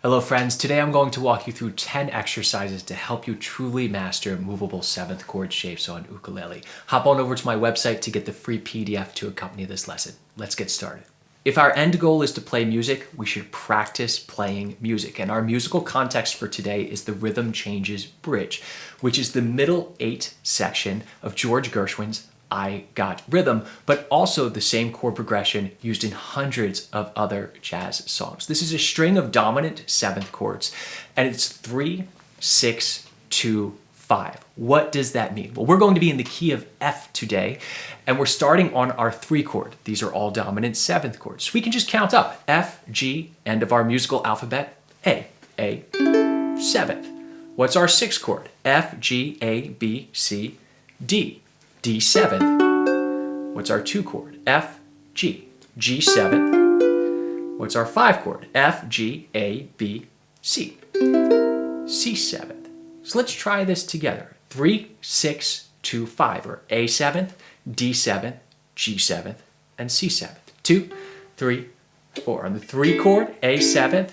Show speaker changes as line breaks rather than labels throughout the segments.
Hello friends, today I'm going to walk you through 10 exercises to help you truly master movable 7th chord shapes on ukulele. Hop on over to my website to get the free PDF to accompany this lesson. Let's get started. If our end goal is to play music, we should practice playing music. And our musical context for today is the Rhythm Changes Bridge, which is the middle 8 section of George Gershwin's I Got Rhythm, but also the same chord progression used in hundreds of other jazz songs. This is a string of dominant 7th chords, and it's 3, 6, 2, 5. What does that mean? Well, we're going to be in the key of F today, and we're starting on our 3 chord. These are all dominant 7th chords. So we can just count up F, G, end of our musical alphabet, A, 7th. What's our 6th chord? F, G, A, B, C, D. D7. What's our 2 chord? F, G, G7. What's our 5 chord? F, G, A, B, C, C7. So let's try this together. 3, 6, 2, 5, or A7th, D7th, G7th, and C7th. 2, 3, 4. On the 3 chord, A7th,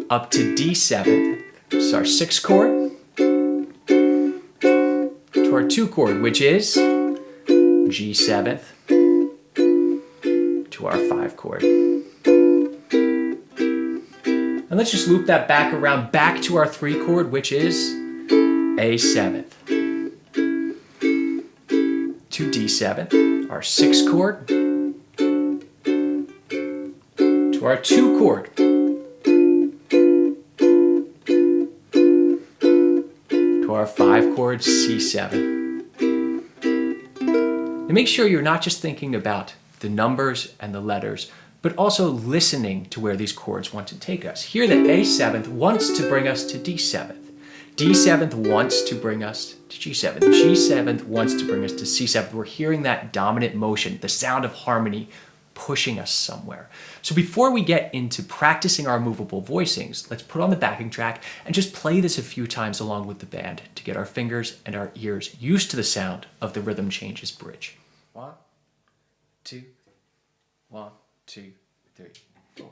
up to D7th. This is our 6th chord. Our 2 chord, which is G7th, to our 5 chord. And let's just loop that back around, back to our 3 chord, which is A7th, to D7th, our 6 chord, to our 2 chord, our 5 chord, C7. And make sure you're not just thinking about the numbers and the letters, but also listening to where these chords want to take us. Hear that A7th wants to bring us to D7th. D7th wants to bring us to G7th. G7th wants to bring us to C7th. We're hearing that dominant motion, the sound of harmony, pushing us somewhere. So before we get into practicing our movable voicings, let's put on the backing track and just play this a few times along with the band to get our fingers and our ears used to the sound of the Rhythm Changes Bridge. 1, 2, 1, 2, 3, 4.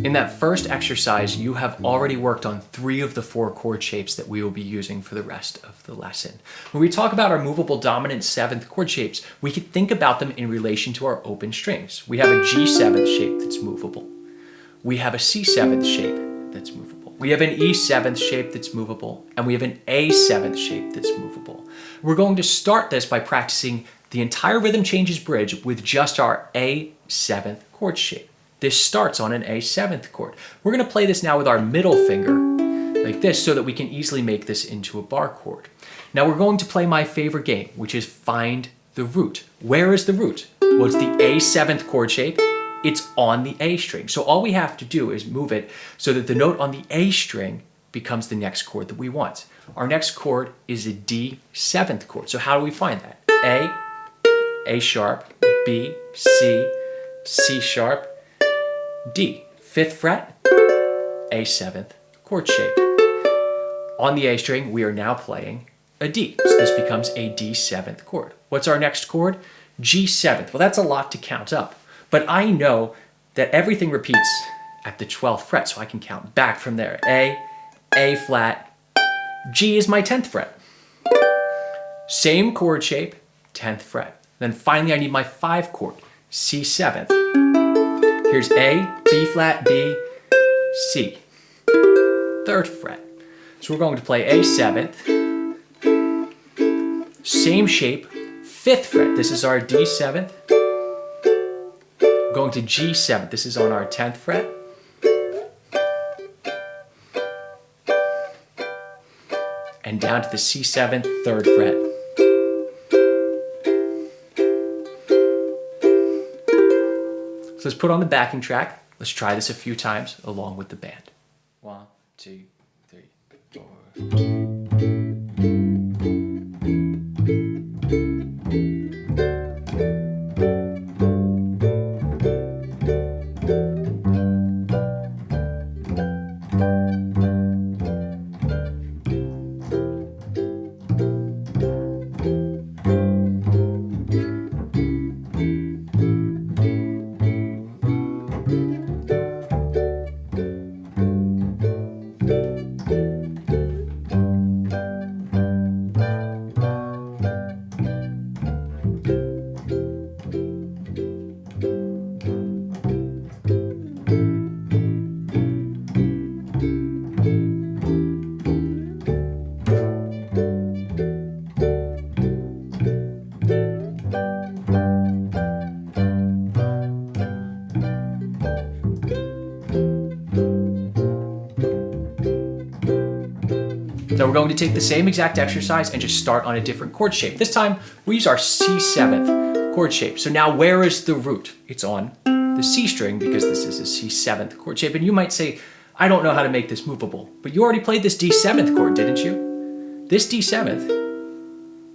In that first exercise, you have already worked on 3 of the 4 chord shapes that we will be using for the rest of the lesson. When we talk about our movable dominant 7th chord shapes, we can think about them in relation to our open strings. We have a G7th shape that's movable. We have a C7th shape that's movable. We have an E7th shape that's movable, and we have an A7th shape that's movable. We're going to start this by practicing the entire Rhythm Changes Bridge with just our A7th chord shape. This starts on an A7th chord. We're going to play this now with our middle finger like this so that we can easily make this into a bar chord. Now we're going to play my favorite game, which is find the root. Where is the root? Well, it's the A7th chord shape. It's on the A string. So all we have to do is move it so that the note on the A string becomes the next chord that we want. Our next chord is a D7th chord. So how do we find that? A sharp, B, C, C sharp, D, 5th fret, A7th chord shape. On the A string, we are now playing a D. So this becomes a D7th chord. What's our next chord? G7th. Well, that's a lot to count up, but I know that everything repeats at the 12th fret, so I can count back from there. A flat, G is my 10th fret. Same chord shape, 10th fret. Then finally I need my 5 chord, C7th. Here's A, B flat, D, C. 3rd fret. So we're going to play A 7th. Same shape, 5th fret. This is our D 7th. Going to G 7th. This is on our 10th fret. And down to the C 7th, 3rd fret. So let's put on the backing track. Let's try this a few times along with the band. 1, 2, 3, 4. Now we're going to take the same exact exercise and just start on a different chord shape. This time we use our C7th chord shape. So now where is the root? It's on the C string because this is a C7th chord shape. And you might say, I don't know how to make this movable, but you already played this D7th chord, didn't you? This D7th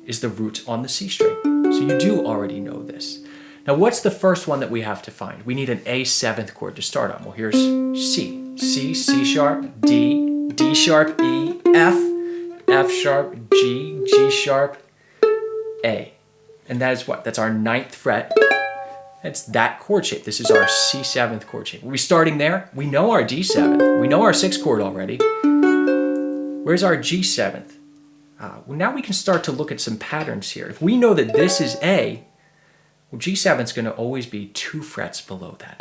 is the root on the C string. So you do already know this. Now what's the first one that we have to find? We need an A7th chord to start on. Well, here's C. C, C sharp, D, D sharp, E, F, F sharp, G, G sharp, A. And that is what? That's our 9th fret. That's that chord shape. This is our C7th chord shape. Are we starting there? We know our D7th. We know our 6th chord already. Where's our G7th? Well, now we can start to look at some patterns here. If we know that this is A, well, G7 is going to always be 2 frets below that.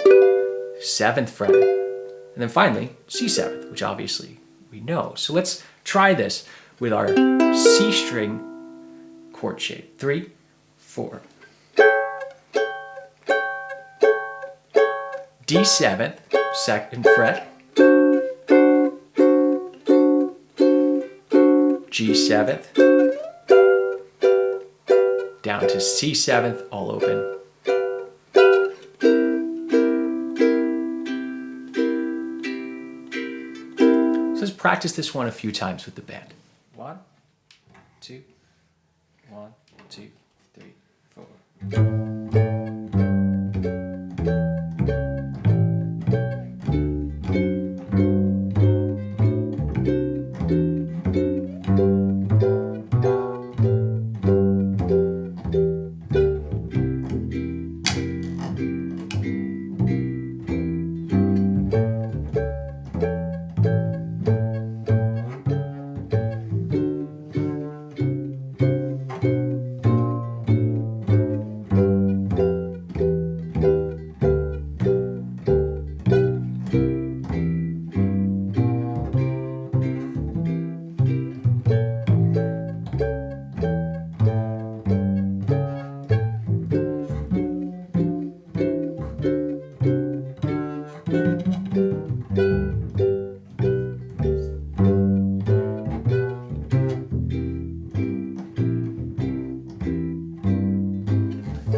7th fret. And then finally, C7th, which obviously we know. So let's try this with our C string chord shape. 3, 4. D7th, 2nd fret. G7th. Down to C7th, all open. So let's practice this one a few times with the band. 1, 2, 1, 2, 3, 4.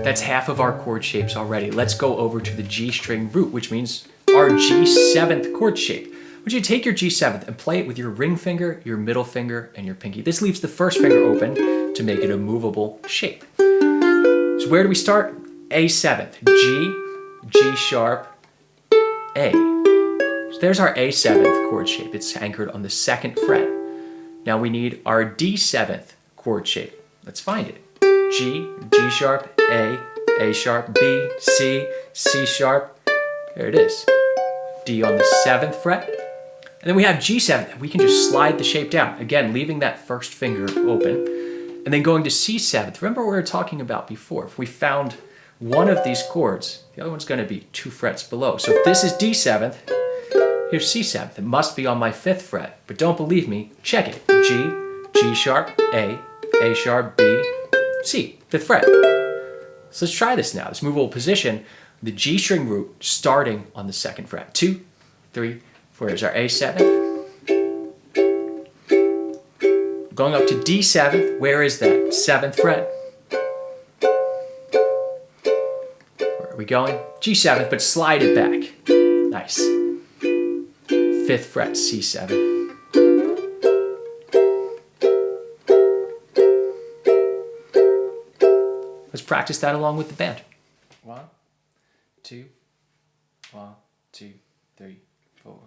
That's half of our chord shapes already. Let's go over to the G string root, which means our G7th chord shape. Would you take your G7th and play it with your ring finger, your middle finger, and your pinky? This leaves the first finger open to make it a movable shape. So where do we start? A7th, G, G sharp, A. So there's our A7th chord shape. It's anchored on the 2nd fret. Now we need our D7th chord shape. Let's find it. G, G sharp, A sharp, B, C, C sharp. There it is. D on the 7th fret. And then we have G7. We can just slide the shape down. Again, leaving that first finger open. And then going to C7th. Remember what we were talking about before. If we found one of these chords, the other one's going to be 2 frets below. So if this is D7th, here's C7th. It must be on my 5th fret. But don't believe me, check it. G, G sharp, A sharp, B, C, 5th fret. So let's try this now. This movable position, the G string root starting on the 2nd fret. 2, 3, 4. Here's our A7th. Going up to D7th. Where is that? 7th fret. Where are we going? G7th, but slide it back. Nice. 5th fret, C7. Let's practice that along with the band. 1, 2, 1, 2, 3, 4.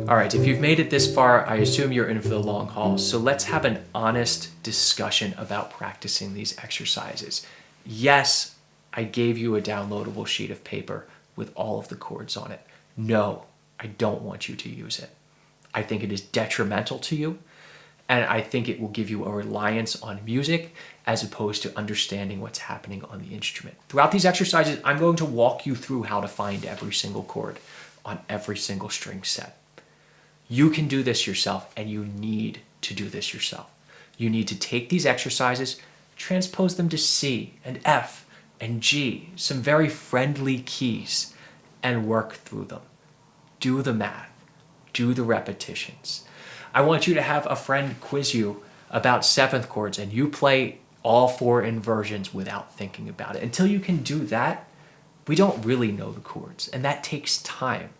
All right, if you've made it this far, I assume you're in for the long haul. So let's have an honest discussion about practicing these exercises. Yes, I gave you a downloadable sheet of paper with all of the chords on it. No, I don't want you to use it. I think it is detrimental to you, and I think it will give you a reliance on music as opposed to understanding what's happening on the instrument. Throughout these exercises, I'm going to walk you through how to find every single chord on every single string set. You can do this yourself, and you need to do this yourself. You need to take these exercises, transpose them to C and F and G, some very friendly keys, and work through them. Do the math. Do the repetitions. I want you to have a friend quiz you about 7th chords, and you play all 4 inversions without thinking about it. Until you can do that, we don't really know the chords, and that takes time.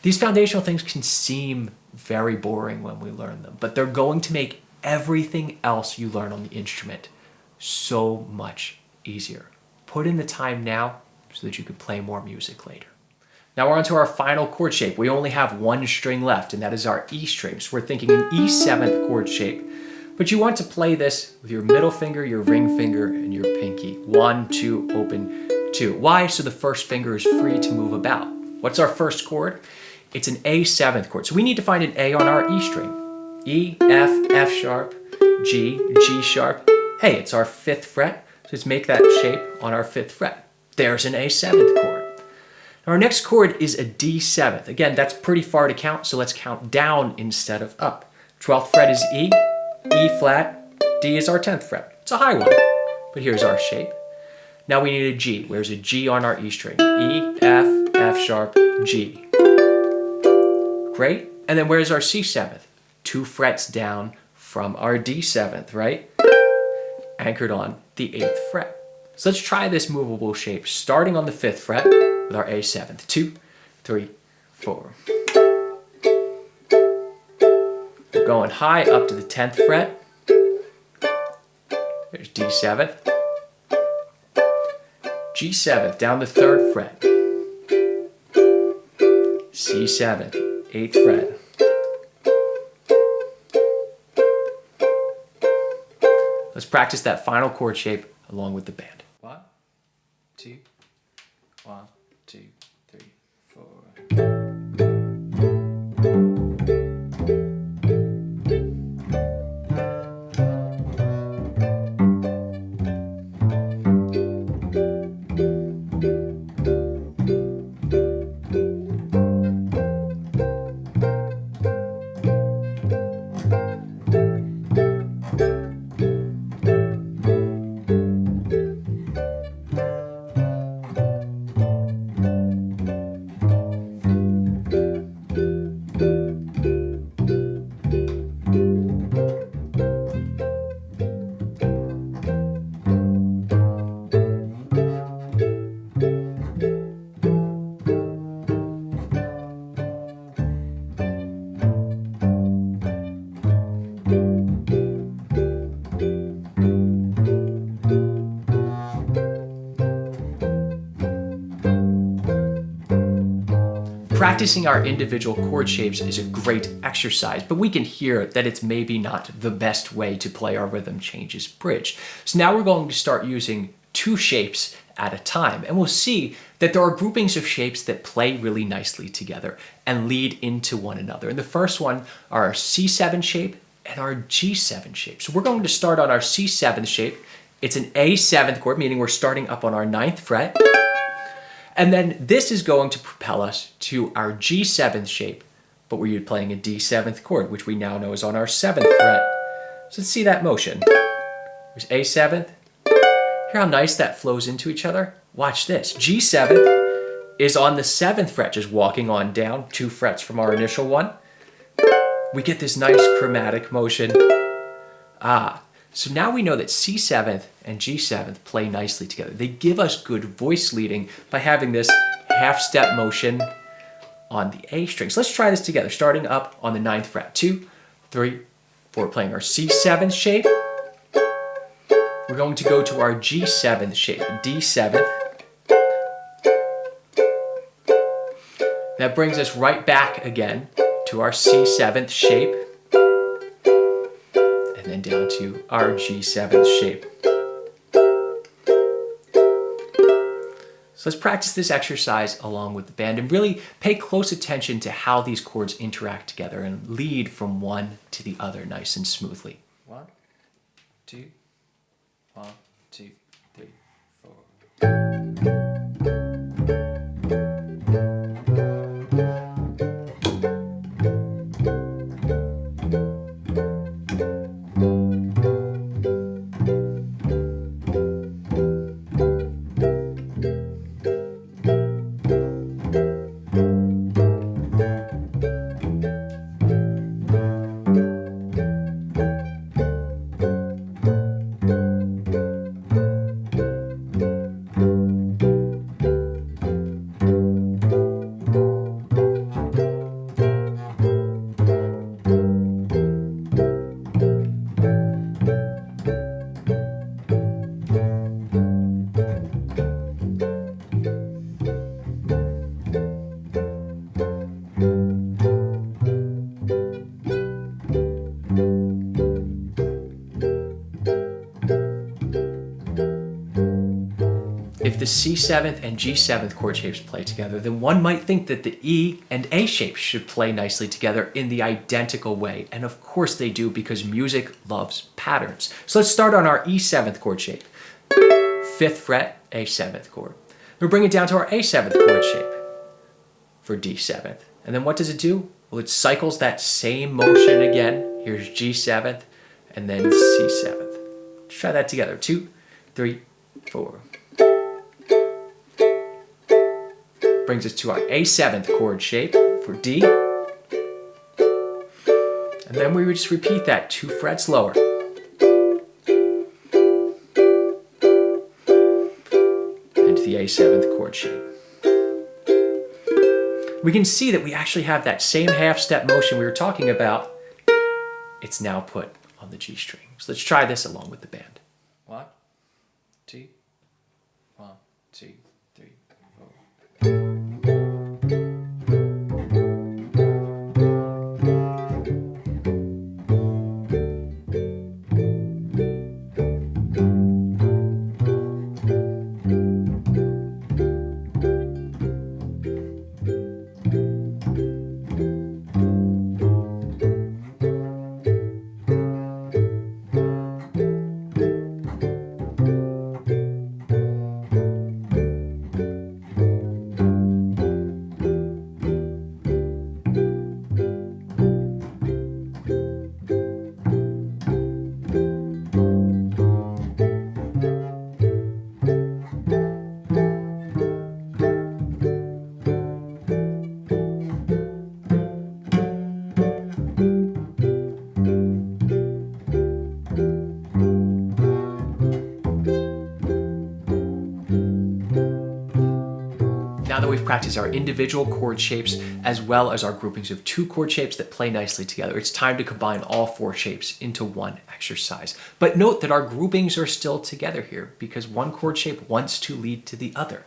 These foundational things can seem very boring when we learn them, but they're going to make everything else you learn on the instrument so much easier. Put in the time now so that you can play more music later. Now we're on to our final chord shape. We only have 1 string left, and that is our E string. So we're thinking an E7th chord shape. But you want to play this with your middle finger, your ring finger, and your pinky. 1, 2, open, 2. Why? So the first finger is free to move about. What's our first chord? It's an A7th chord. So we need to find an A on our E string. E, F, F sharp, G, G sharp, A. It's our 5th fret. So let's make that shape on our 5th fret. There's an A7th chord. Now our next chord is a D7th. Again, that's pretty far to count, so let's count down instead of up. 12th fret is E, E flat, D is our 10th fret. It's a high one, but here's our shape. Now we need a G. Where's a G on our E string? E, F, F sharp, G. Great. And then where's our C7th? 2 frets down from our D7th, right? Anchored on the 8th fret. So let's try this movable shape, starting on the 5th fret with our A7th. 2, 3, 4. We're going high up to the 10th fret. There's D7th. G7th down the 3rd fret. C7th, 8th fret. Let's practice that final chord shape along with the band. 1, 2, 1, 2, 3, 4. Practicing our individual chord shapes is a great exercise, but we can hear that it's maybe not the best way to play our rhythm changes bridge. So now we're going to start using 2 shapes at a time, and we'll see that there are groupings of shapes that play really nicely together and lead into one another. And the first one are our C7 shape and our G7 shape. So we're going to start on our C7 shape. It's an A7th chord, meaning we're starting up on our 9th fret. And then this is going to propel us to our G7th shape, but we're playing a D7th chord, which we now know is on our 7th fret. So let's see that motion. There's A7th. Hear how nice that flows into each other? Watch this. G7th is on the 7th fret, just walking on down 2 frets from our initial one. We get this nice chromatic motion. So now we know that C7th and G7th play nicely together. They give us good voice leading by having this half-step motion on the A string. So let's try this together, starting up on the 9th fret. 2, 3, 4, playing our C7th shape. We're going to go to our G7th shape, D7th. That brings us right back again to our C7th shape. And then down to our G7th shape. So let's practice this exercise along with the band and really pay close attention to how these chords interact together and lead from one to the other nice and smoothly. 1, 2, 1, 2, 3, 4. If the C7th and G7th chord shapes play together, then one might think that the E and A shapes should play nicely together in the identical way. And of course they do, because music loves patterns. So let's start on our E7th chord shape. 5th fret, A7th chord. We'll bring it down to our A7th chord shape for D7th. And then what does it do? Well, it cycles that same motion again. Here's G7th and then C7th. Let's try that together. 2, 3, 4. Brings us to our A7th chord shape for D. And then we would just repeat that 2 frets lower. And to the A7th chord shape. We can see that we actually have that same half-step motion we were talking about. It's now put on the G string. So let's try this along with the band. 1, 2, 1, 2, 3, 4. Now that we've practiced our individual chord shapes as well as our groupings of 2 chord shapes that play nicely together, it's time to combine all 4 shapes into one exercise. But note that our groupings are still together here because one chord shape wants to lead to the other.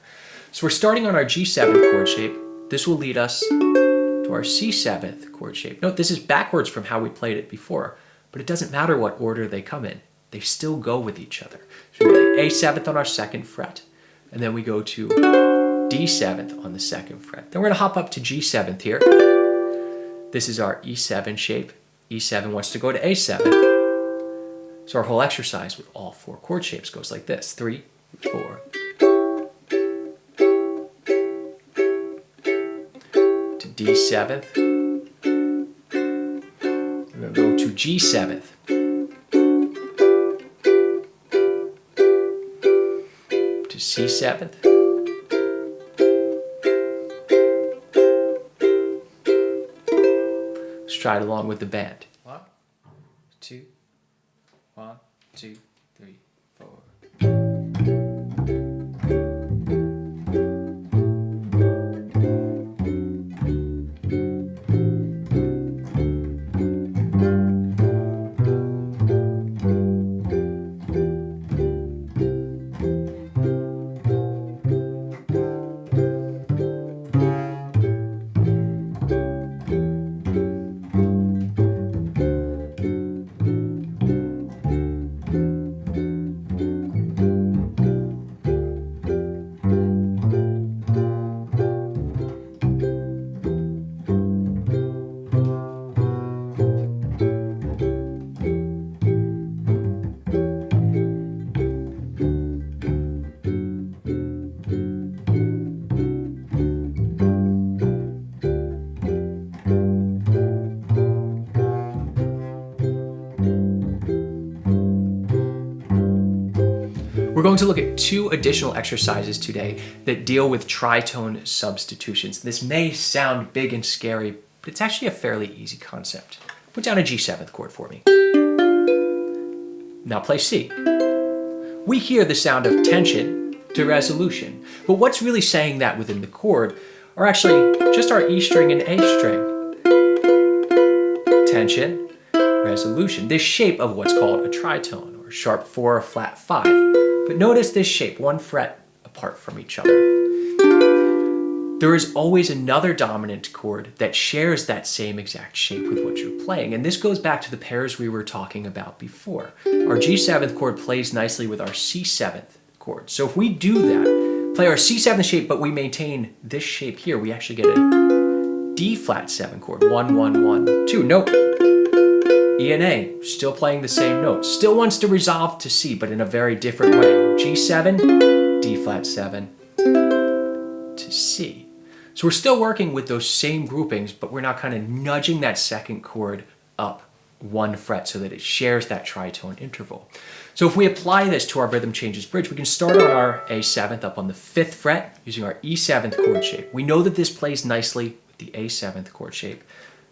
So we're starting on our G7 chord shape. this will lead us to our C7th chord shape. Note this is backwards from how we played it before, but it doesn't matter what order they come in. They still go with each other. So we play A7th on our 2nd fret, and then we go to D7th on the 2nd fret. Then we're going to hop up to G7th here. This is our E7 shape. E7 wants to go to A7th. So our whole exercise with all 4 chord shapes goes like this. 3, 4. To D7th. We're going to go to G7th. To C7th. Let's try it along with the band. 1, 2, 1, 2, 3, 4. We're going to look at 2 additional exercises today that deal with tritone substitutions. This may sound big and scary, but it's actually a fairly easy concept. Put down a G7th chord for me. Now play C. We hear the sound of tension to resolution, but what's really saying that within the chord are actually just our E string and A string. Tension, resolution. This shape of what's called a tritone, or sharp 4 or flat 5. But notice this shape, 1 fret apart from each other. There is always another dominant chord that shares that same exact shape with what you're playing. And this goes back to the pairs we were talking about before. Our G7th chord plays nicely with our C7th chord. So if we do that, play our C7 shape, but we maintain this shape here, we actually get a D flat 7 chord. 1, 1, 1, 2. Note. E and A, still playing the same notes. Still wants to resolve to C, but in a very different way. G7, D flat 7 to C. So we're still working with those same groupings, but we're now kind of nudging that 2nd chord up 1 fret so that it shares that tritone interval. So if we apply this to our rhythm changes bridge, we can start on our A7th up on the 5th fret using our E7th chord shape. We know that this plays nicely with the A7th chord shape.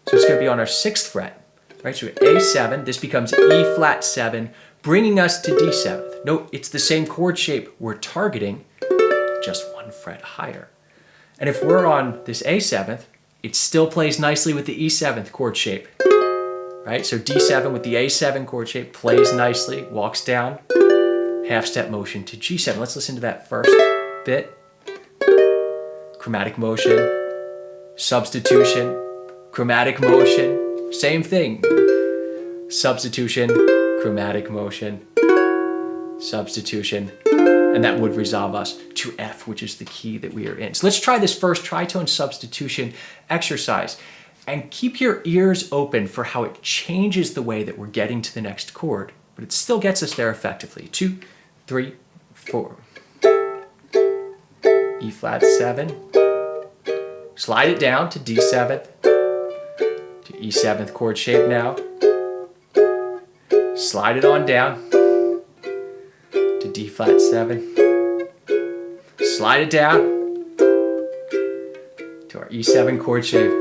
So it's going to be on our 6th fret. Right, so A7, this becomes E flat 7, bringing us to D7th. Note, it's the same chord shape we're targeting, just 1 fret higher. And if we're on this A7th, it still plays nicely with the E7th chord shape. Right, so D7 with the A7 chord shape plays nicely, walks down, half step motion to G7. Let's listen to that first bit. Chromatic motion, substitution, chromatic motion. Same thing. Substitution, chromatic motion, substitution, and that would resolve us to F, which is the key that we are in. So let's try this first tritone substitution exercise and keep your ears open for how it changes the way that we're getting to the next chord, but it still gets us there effectively. 2, 3, 4. E flat 7. Slide it down to D7th. To E7th chord shape now. Slide it on down to D flat 7. Slide it down to our E7 chord shape.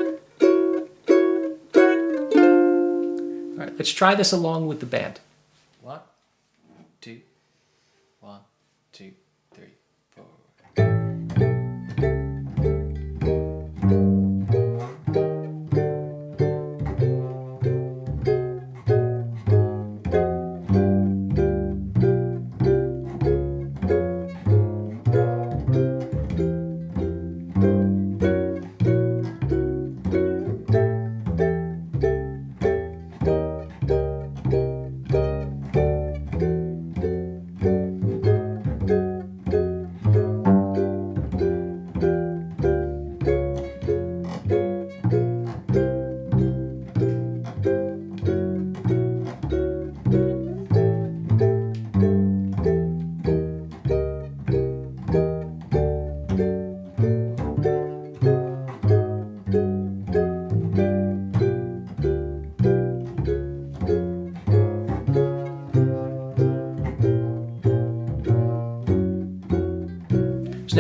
All right, let's try this along with the band. 1, 2, 1, 2, 3, 4.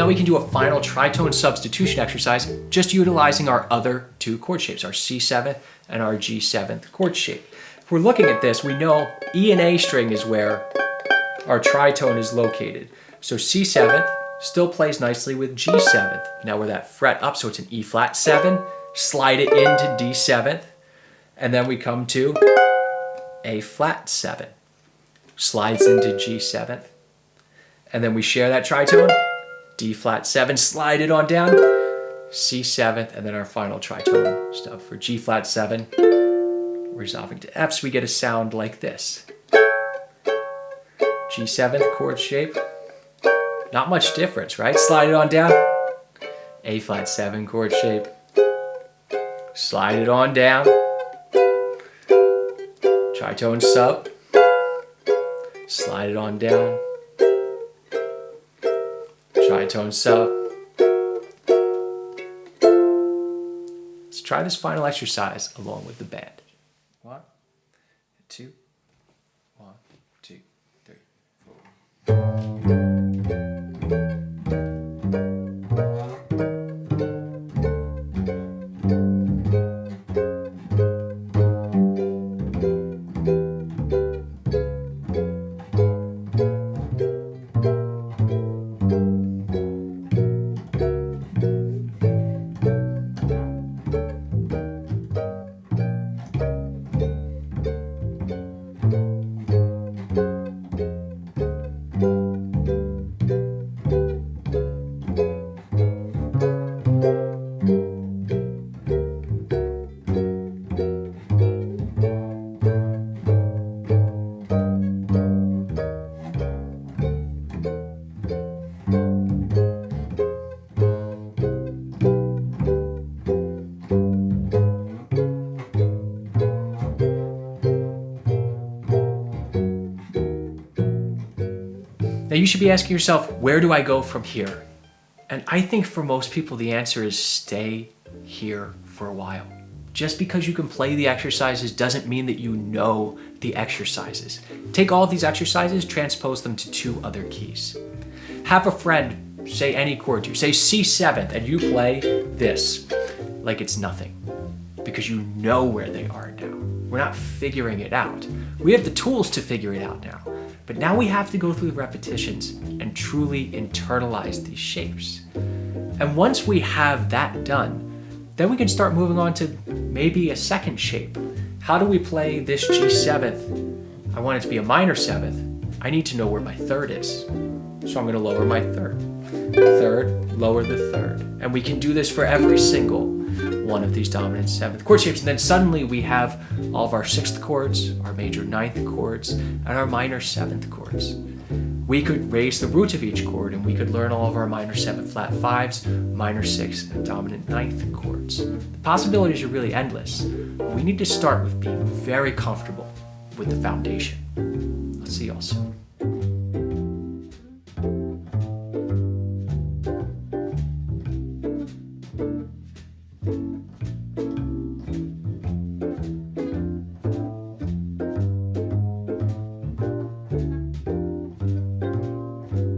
Now we can do a final tritone substitution exercise, just utilizing our other two chord shapes, our C7th and our G7th chord shape. If we're looking at this, we know E and A string is where our tritone is located. So C7th still plays nicely with G7th. Now we're that fret up, so it's an E flat 7, slide it into D7th, and then we come to A flat 7, slides into G7th, and then we share that tritone, D flat 7, slide it on down, C7th, and then our final tritone stuff for G flat 7, resolving to F, so we get a sound like this. G7th chord shape, not much difference, right? Slide it on down, A flat 7 chord shape, slide it on down, tritone sub, slide it on down, tritone sub. Let's try this final exercise along with the band. 1, 2, 1, 2, 3, 4. Now you should be asking yourself, where do I go from here? And I think for most people the answer is stay here for a while. Just because you can play the exercises doesn't mean that you know the exercises. Take all of these exercises, transpose them to 2 other keys. Have a friend say any chord to you, say C7th, and you play this like it's nothing, because you know where they are now. We're not figuring it out. We have the tools to figure it out now. But now we have to go through the repetitions and truly internalize these shapes. And once we have that done, then we can start moving on to maybe a second shape. How do we play this G7th? I want it to be a minor 7th. I need to know where my 3rd is. So I'm going to lower my 3rd. 3rd, lower the 3rd. And we can do this for every single one of these dominant 7th chord shapes, and then suddenly we have all of our 6th chords, our major 9th chords, and our minor 7th chords. We could raise the root of each chord, and we could learn all of our minor 7 flat 5s, minor 6, and dominant 9th chords. The possibilities are really endless. We need to start with being very comfortable with the foundation. I'll see you all soon.